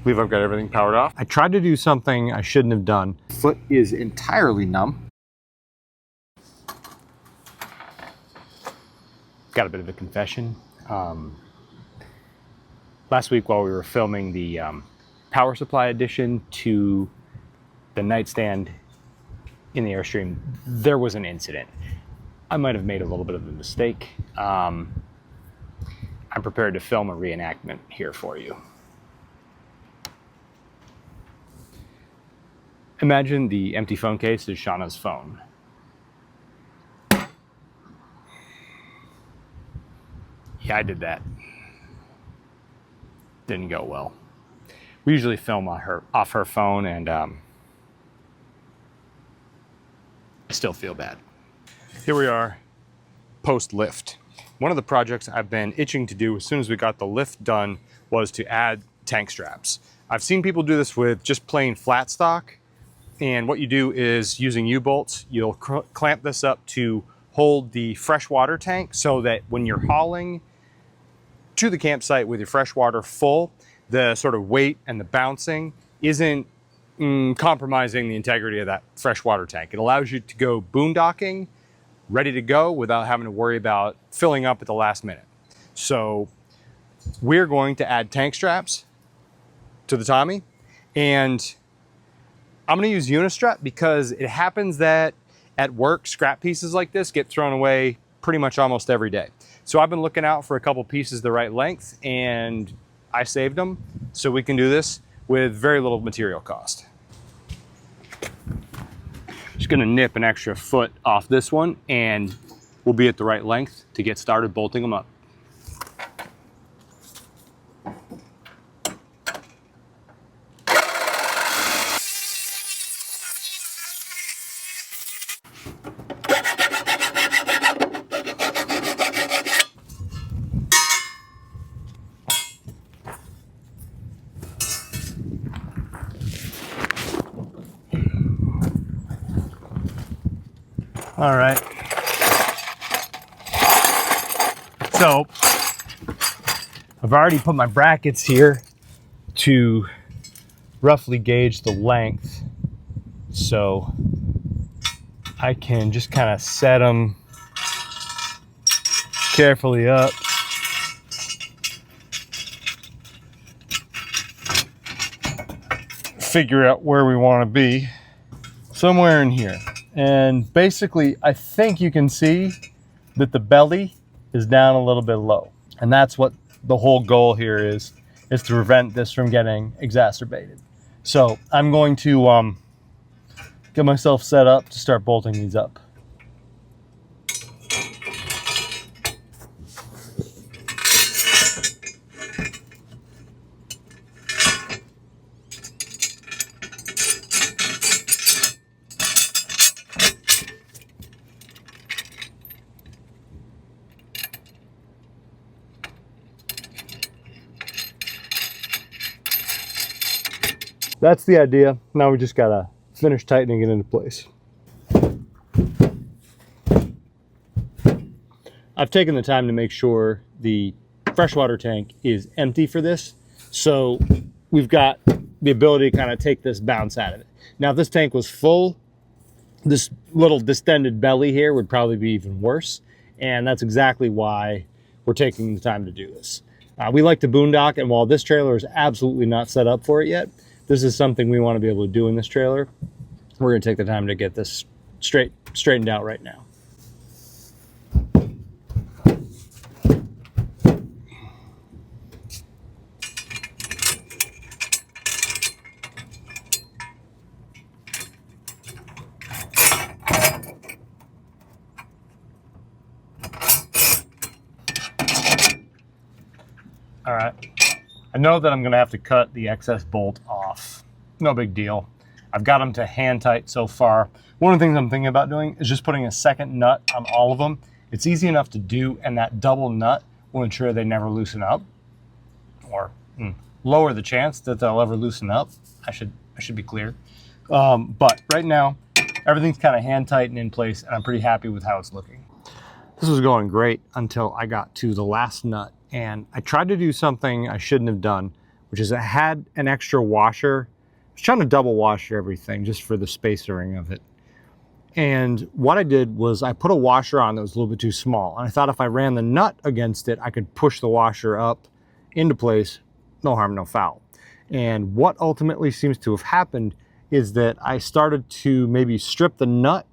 I believe I've got everything powered off. I tried to do something I shouldn't have done. Foot is entirely numb. Got a bit of a confession. Last week while we were filming the power supply addition to the Nightstand in the Airstream, there was an incident. I might have made a little bit of a mistake. I'm prepared to film a reenactment here for you. Imagine the empty phone case is Shauna's phone. Yeah, I did that. Didn't go well. We usually film off her phone, and I still feel bad. Here we are, post lift. One of the projects I've been itching to do as soon as we got the lift done was to add tank straps. I've seen people do this with just plain flat stock, and what you do is using U-bolts, you'll clamp this up to hold the freshwater tank so that when you're hauling to the campsite with your freshwater full, the sort of weight and the bouncing isn't compromising the integrity of that freshwater tank. It allows you to go boondocking, ready to go without having to worry about filling up at the last minute. So we're going to add tank straps to the Tommy, and I'm going to use Unistrut because it happens that at work, scrap pieces like this get thrown away pretty much almost every day. So I've been looking out for a couple pieces the right length, and I saved them so we can do this with very little material cost. Just going to nip an extra foot off this one, and we'll be at the right length to get started bolting them up. All right, so I've already put my brackets here to roughly gauge the length, so I can just kind of set them carefully up. Figure out where we want to be, somewhere in here. And basically, I think you can see that the belly is down a little bit low. And that's what the whole goal here is to prevent this from getting exacerbated. So I'm going to get myself set up to start bolting these up. That's the idea. Now we just gotta finish tightening it into place. I've taken the time to make sure the freshwater tank is empty for this, so we've got the ability to kind of take this bounce out of it. Now if this tank was full, this little distended belly here would probably be even worse, and that's exactly why we're taking the time to do this. We like to boondock, and while this trailer is absolutely not set up for it yet, this is something we want to be able to do in this trailer. We're going to take the time to get this straightened out right now. All right. I know that I'm going to have to cut the excess bolt off. No big deal. I've got them to hand tight so far. One of the things I'm thinking about doing is just putting a second nut on all of them. It's easy enough to do, and that double nut will ensure they never loosen up, or lower the chance that they'll ever loosen up. I should be clear. But right now, everything's kind of hand tight and in place, and I'm pretty happy with how it's looking. This was going great until I got to the last nut, and I tried to do something I shouldn't have done, which is I had an extra washer. I was trying to double wash everything just for the spacing of it. And what I did was I put a washer on that was a little bit too small. And I thought if I ran the nut against it, I could push the washer up into place, no harm, no foul. And what ultimately seems to have happened is that I started to maybe strip the nut.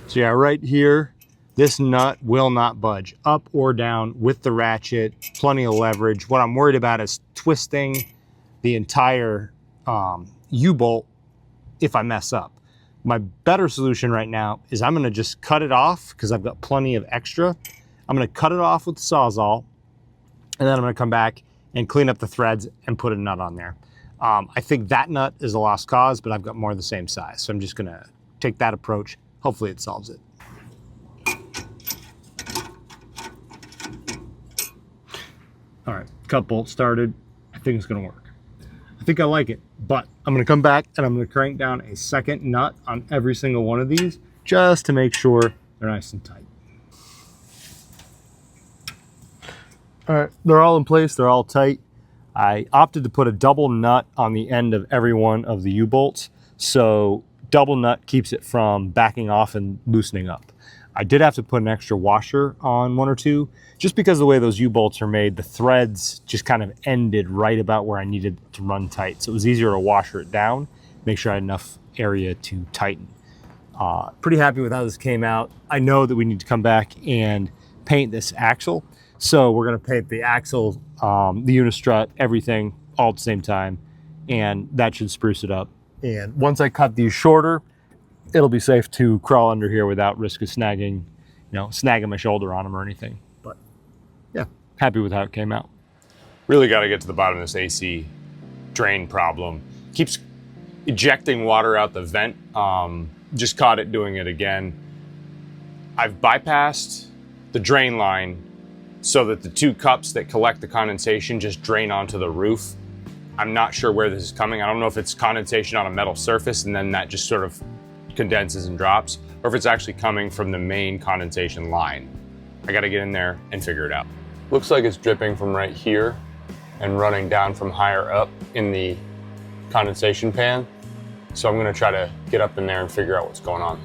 So yeah, right here, this nut will not budge up or down with the ratchet, plenty of leverage. What I'm worried about is twisting the entire U-bolt if I mess up. My better solution right now is I'm gonna just cut it off because I've got plenty of extra. I'm gonna cut it off with the sawzall, and then I'm gonna come back and clean up the threads and put a nut on there. I think that nut is a lost cause, but I've got more of the same size. So I'm just gonna take that approach. Hopefully it solves it. All right, cut bolt started. I think it's gonna work. I think I like it, but I'm gonna come back and I'm gonna crank down a second nut on every single one of these just to make sure they're nice and tight. All right, they're all in place, they're all tight. I opted to put a double nut on the end of every one of the U-bolts, so double nut keeps it from backing off and loosening up. I did have to put an extra washer on one or two, just because of the way those U-bolts are made, the threads just kind of ended right about where I needed to run tight. So it was easier to washer it down, make sure I had enough area to tighten. Pretty happy with how this came out. I know that we need to come back and paint this axle. So we're gonna paint the axle, the Unistrut, everything all at the same time, and that should spruce it up. And once I cut these shorter, it'll be safe to crawl under here without risk of snagging, snagging my shoulder on them or anything. But yeah, happy with how it came out. Really got to get to the bottom of this AC drain problem. Keeps ejecting water out the vent. Just caught it doing it again. I've bypassed the drain line so that the two cups that collect the condensation just drain onto the roof. I'm not sure where this is coming. I don't know if it's condensation on a metal surface and then that just sort of condenses and drops, or if it's actually coming from the main condensation line. I gotta get in there and figure it out. Looks like it's dripping from right here and running down from higher up in the condensation pan. So I'm gonna try to get up in there and figure out what's going on.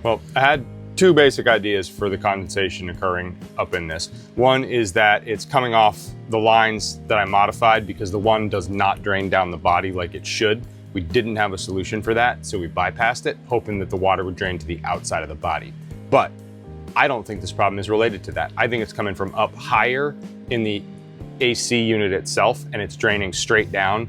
Well, I had two basic ideas for the condensation occurring up in this. One is that it's coming off the lines that I modified because the one does not drain down the body like it should. We didn't have a solution for that, so we bypassed it, hoping that the water would drain to the outside of the body. But I don't think this problem is related to that. I think it's coming from up higher in the AC unit itself, and it's draining straight down,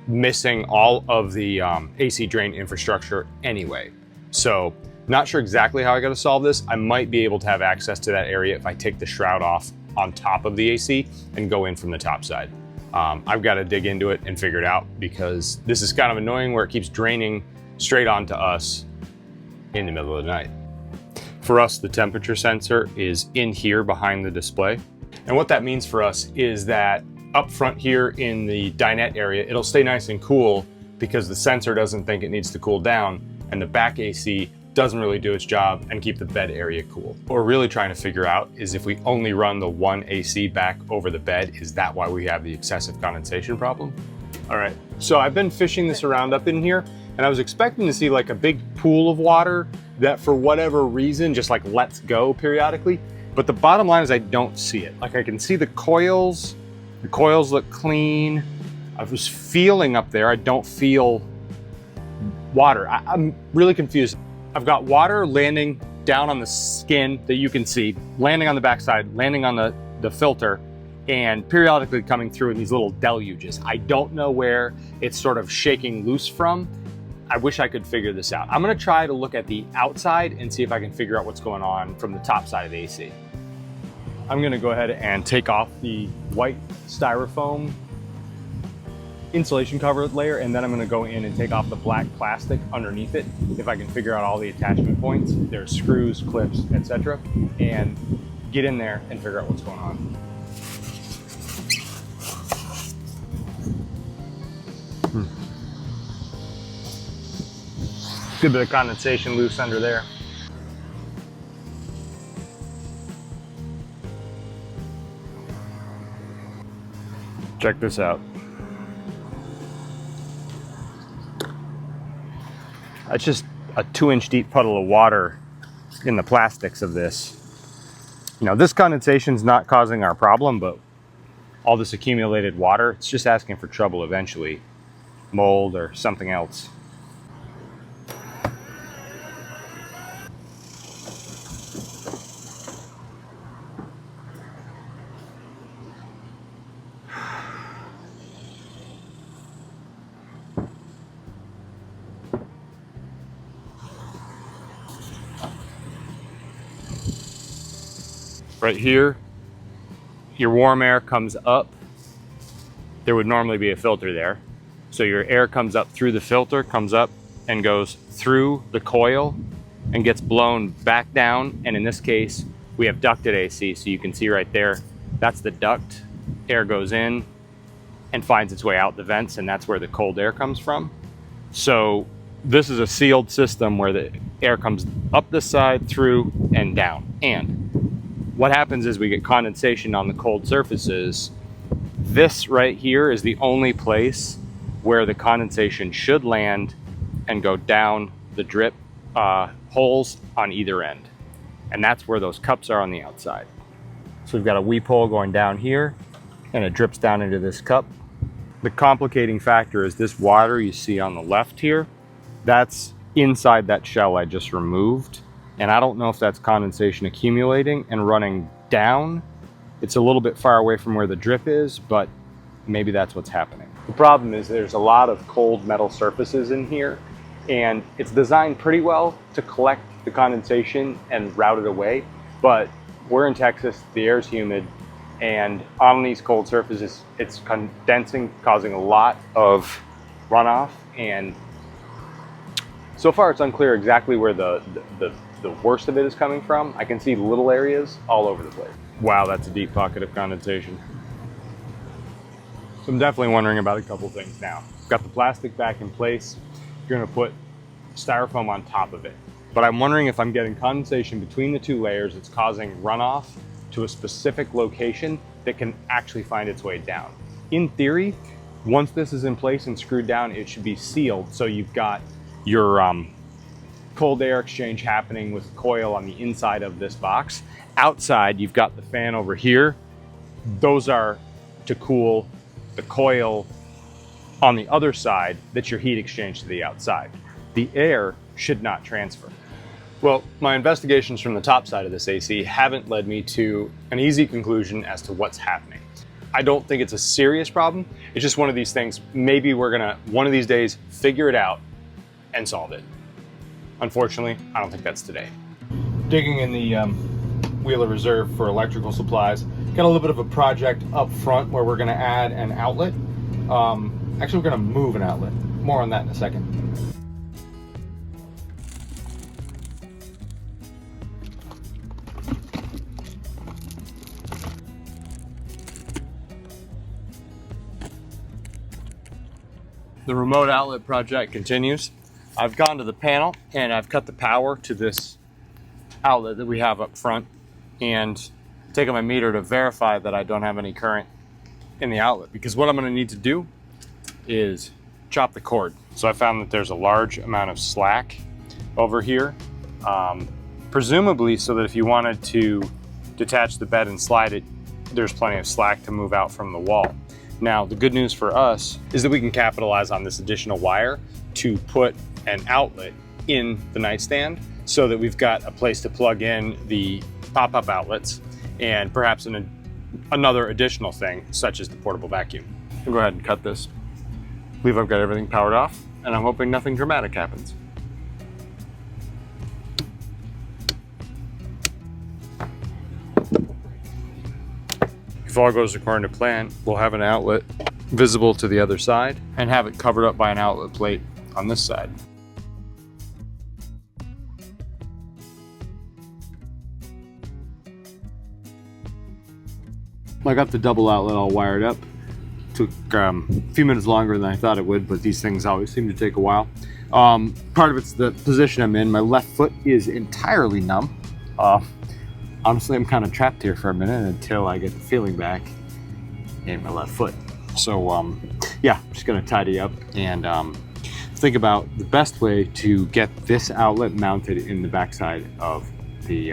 missing all of the AC drain infrastructure anyway. So not sure exactly how I gotta solve this. I might be able to have access to that area if I take the shroud off on top of the AC and go in from the top side. I've got to dig into it and figure it out because this is kind of annoying where it keeps draining straight onto us in the middle of the night. For us, the temperature sensor is in here behind the display. And what that means for us is that up front here in the dinette area, it'll stay nice and cool because the sensor doesn't think it needs to cool down, and the back AC doesn't really do its job and keep the bed area cool. What we're really trying to figure out is if we only run the one AC back over the bed, is that why we have the excessive condensation problem? All right, so I've been fishing this around up in here and I was expecting to see like a big pool of water that for whatever reason just like lets go periodically. But the bottom line is I don't see it. Like I can see the coils look clean. I was feeling up there, I don't feel water. I'm really confused. I've got water landing down on the skin that you can see, landing on the backside, landing on the filter, and periodically coming through in these little deluges. I don't know where it's sort of shaking loose from. I wish I could figure this out. I'm gonna try to look at the outside and see if I can figure out what's going on from the top side of the AC. I'm gonna go ahead and take off the white styrofoam insulation cover layer, and then I'm gonna go in and take off the black plastic underneath it if I can figure out all the attachment points. There's screws, clips, etc. and get in there and figure out what's going on. Good bit of condensation loose under there. Check this out. That's just a 2-inch deep puddle of water in the plastics of this. You know, this condensation's not causing our problem, but all this accumulated water, it's just asking for trouble eventually. Mold or something else. Right here, your warm air comes up. There would normally be a filter there. So your air comes up through the filter, comes up and goes through the coil and gets blown back down. And in this case, we have ducted AC. So you can see right there, that's the duct. Air goes in and finds its way out the vents, and that's where the cold air comes from. So this is a sealed system where the air comes up this side, through, and down. And what happens is we get condensation on the cold surfaces. This right here is the only place where the condensation should land and go down the drip holes on either end. And that's where those cups are on the outside. So we've got a weep hole going down here, and it drips down into this cup. The complicating factor is this water you see on the left here, that's inside that shell I just removed. And I don't know if that's condensation accumulating and running down. It's a little bit far away from where the drip is, but maybe that's what's happening. The problem is there's a lot of cold metal surfaces in here, and it's designed pretty well to collect the condensation and route it away. But we're in Texas, the air's humid, and on these cold surfaces, it's condensing, causing a lot of runoff. And so far it's unclear exactly where the worst of it is coming from. I can see little areas all over the place. Wow, that's a deep pocket of condensation. So I'm definitely wondering about a couple things now. Got the plastic back in place. You're gonna put styrofoam on top of it. But I'm wondering if I'm getting condensation between the two layers, it's causing runoff to a specific location that can actually find its way down. In theory, once this is in place and screwed down, it should be sealed. So you've got your cold air exchange happening with coil on the inside of this box. Outside, you've got the fan over here. Those are to cool the coil on the other side. That's your heat exchange to the outside. The air should not transfer. Well, my investigations from the top side of this AC haven't led me to an easy conclusion as to what's happening. I don't think it's a serious problem. It's just one of these things. Maybe we're gonna, one of these days, figure it out and solve it. Unfortunately, I don't think that's today. Digging in the Wheeler Reserve for electrical supplies. Got a little bit of a project up front where we're gonna add an outlet. Actually, we're gonna move an outlet. More on that in a second. The remote outlet project continues. I've gone to the panel and I've cut the power to this outlet that we have up front and taken my meter to verify that I don't have any current in the outlet, because what I'm going to need to do is chop the cord. So I found that there's a large amount of slack over here, presumably so that if you wanted to detach the bed and slide it, there's plenty of slack to move out from the wall. Now, the good news for us is that we can capitalize on this additional wire to put an outlet in the nightstand so that we've got a place to plug in the pop-up outlets and perhaps another additional thing, such as the portable vacuum. I'll go ahead and cut this. I believe I've got everything powered off, and I'm hoping nothing dramatic happens. If all goes according to plan, we'll have an outlet visible to the other side and have it covered up by an outlet plate on this side. I got the double outlet all wired up. Took a few minutes longer than I thought it would, but these things always seem to take a while. Part of it's the position I'm in. My left foot is entirely numb. Honestly, I'm kind of trapped here for a minute until I get the feeling back in my left foot. So yeah, I'm just gonna tidy up and think about the best way to get this outlet mounted in the backside of the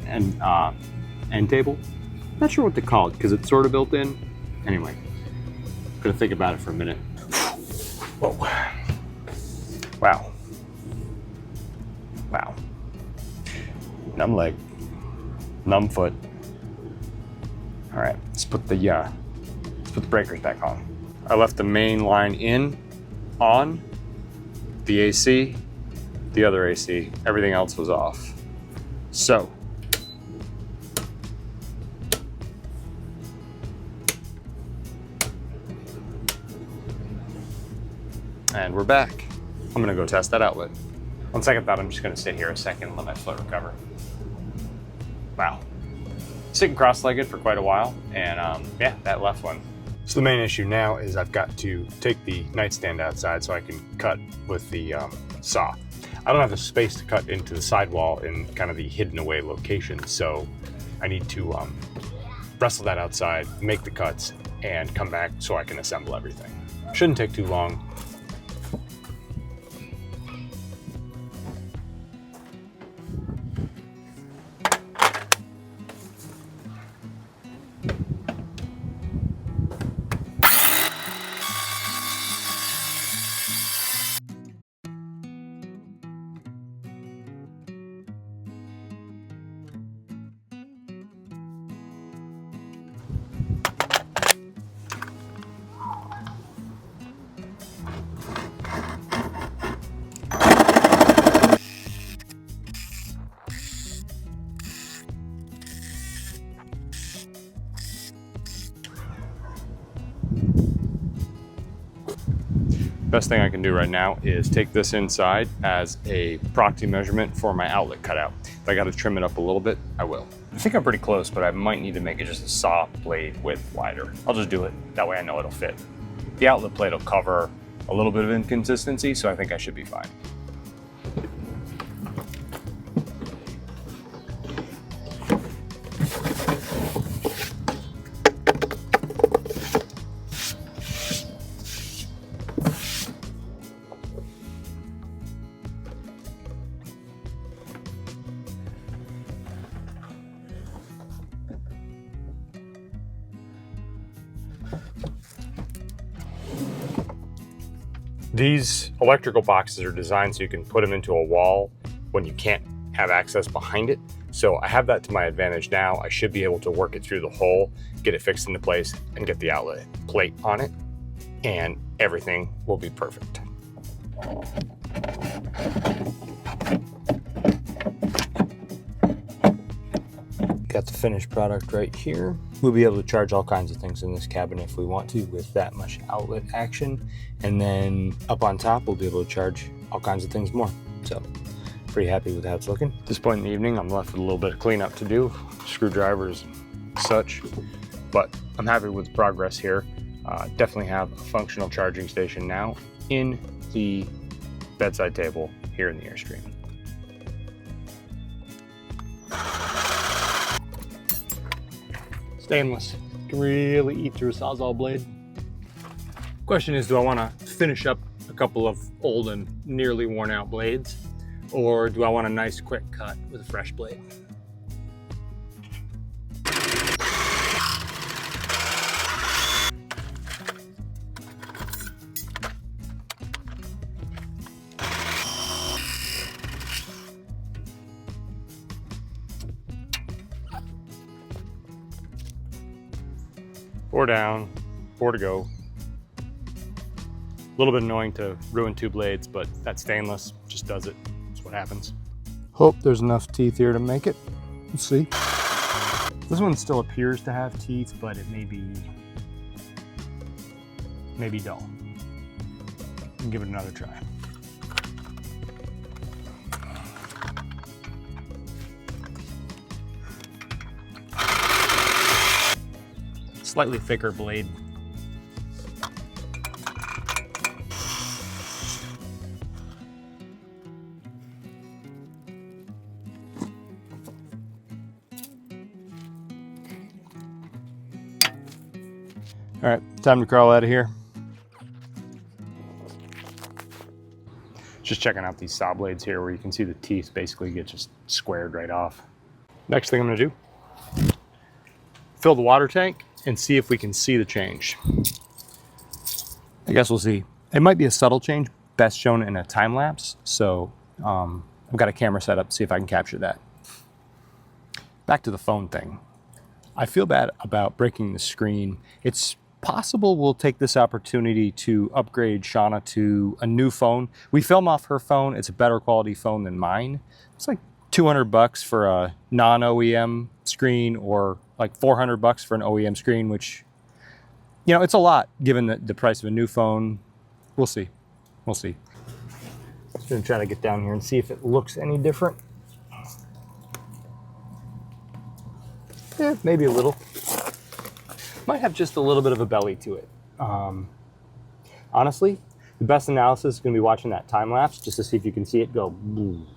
end table. Not sure what to call it because it's sort of built in. Anyway, I'm gonna think about it for a minute. Whoa. Wow. Wow. Numb leg. Numb foot. All right, let's put the breakers back on. I left the main line on, the AC, the other AC, everything else was off. So, and we're back. I'm gonna go test that outlet. On second thought, I'm just gonna sit here a second and let my foot recover. Wow. Sitting cross-legged for quite a while, and yeah, that left one. So the main issue now is I've got to take the nightstand outside so I can cut with the saw. I don't have the space to cut into the sidewall in kind of the hidden away location, so I need to wrestle that outside, make the cuts, and come back so I can assemble everything. Shouldn't take too long. Best thing I can do right now is take this inside as a proxy measurement for my outlet cutout. If I got to trim it up a little bit, I will. I think I'm pretty close, but I might need to make it just a saw blade width wider. I'll just do it. That way I know it'll fit. The outlet plate will cover a little bit of inconsistency, so I think I should be fine. These electrical boxes are designed so you can put them into a wall when you can't have access behind it. So I have that to my advantage now. I should be able to work it through the hole, get it fixed into place, and get the outlet plate on it, and everything will be perfect. Got the finished product right here. We'll be able to charge all kinds of things in this cabin if we want to with that much outlet action. And then up on top, we'll be able to charge all kinds of things more. So pretty happy with how it's looking. At this point in the evening, I'm left with a little bit of cleanup to do, screwdrivers and such, but I'm happy with the progress here. Definitely have a functional charging station now in the bedside table here in the Airstream. Stainless, can really eat through a sawzall blade. Question is, do I want to finish up a couple of old and nearly worn out blades, or do I want a nice quick cut with a fresh blade? Four down, 4 to go. A little bit annoying to ruin 2 blades, but that stainless just does it. That's what happens. Hope there's enough teeth here to make it. Let's see. This one still appears to have teeth, but it may be dull. I'll give it another try. Slightly thicker blade. All right, time to crawl out of here. Just checking out these saw blades here where you can see the teeth basically get just squared right off. Next thing I'm gonna do, fill the water tank and see if we can see the change. I guess we'll see. It might be a subtle change, best shown in a time lapse. So I've got a camera set up to see if I can capture that. Back to the phone thing. I feel bad about breaking the screen. It's possible we'll take this opportunity to upgrade Shauna to a new phone. We film off her phone. It's a better quality phone than mine. It's like 200 bucks for a non-OEM screen, or like 400 bucks for an OEM screen, which, you know, it's a lot given the price of a new phone. We'll see. We'll see. Just gonna try to get down here and see if it looks any different. Yeah, maybe a little. Might have just a little bit of a belly to it. Honestly, the best analysis is going to be watching that time lapse just to see if you can see it go boom.